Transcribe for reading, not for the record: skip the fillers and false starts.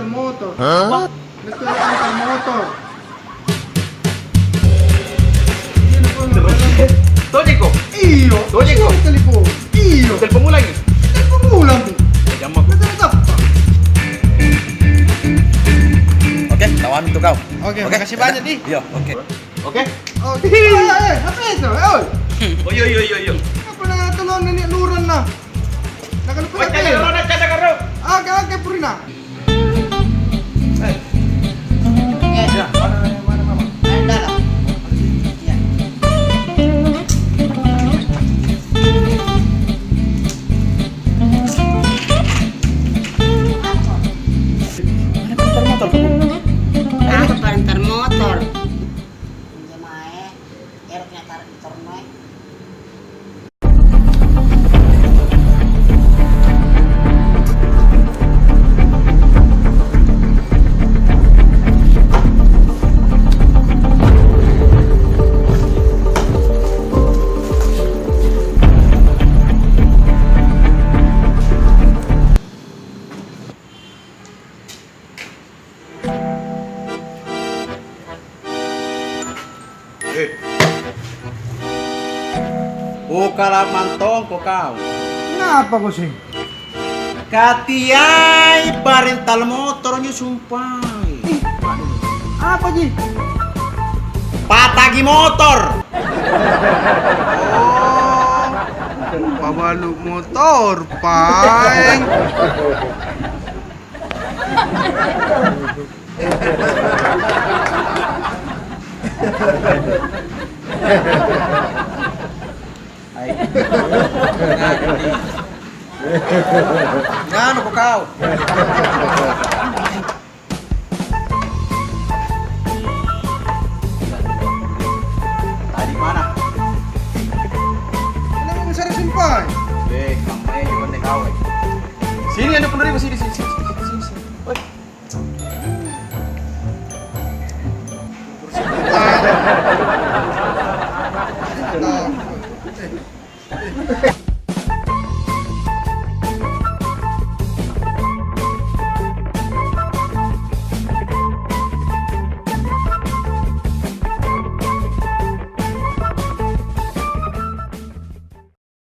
motor. Hah? Nagturuan motor. Tonya ko. Iyo. Tonya ko. Telepon. Iyo. Telepon mo lagi. Telepon mo lang. Jam mo. Nagtatap pa. Oke, tawamin tuh kau. Oke, makasih banyak, Di. Iya, oke. Oke? Oh, apa itu? Oh, iya. Apa na tulong ni luran na? Nakalupa na kayo. Cada karo. Oke, Purina. Ya, mana mama? Dalam. Ya. Motor. Aku parentar motor. Jemae, eroknya taruh di tornoy. O kalamantong ko kau. Kenapa ko sih? Katiay parental motor nyo sumpay. Apa, Ji? Patagi motor. Oh, pabaluk motor, Pai. Ngano ko kau?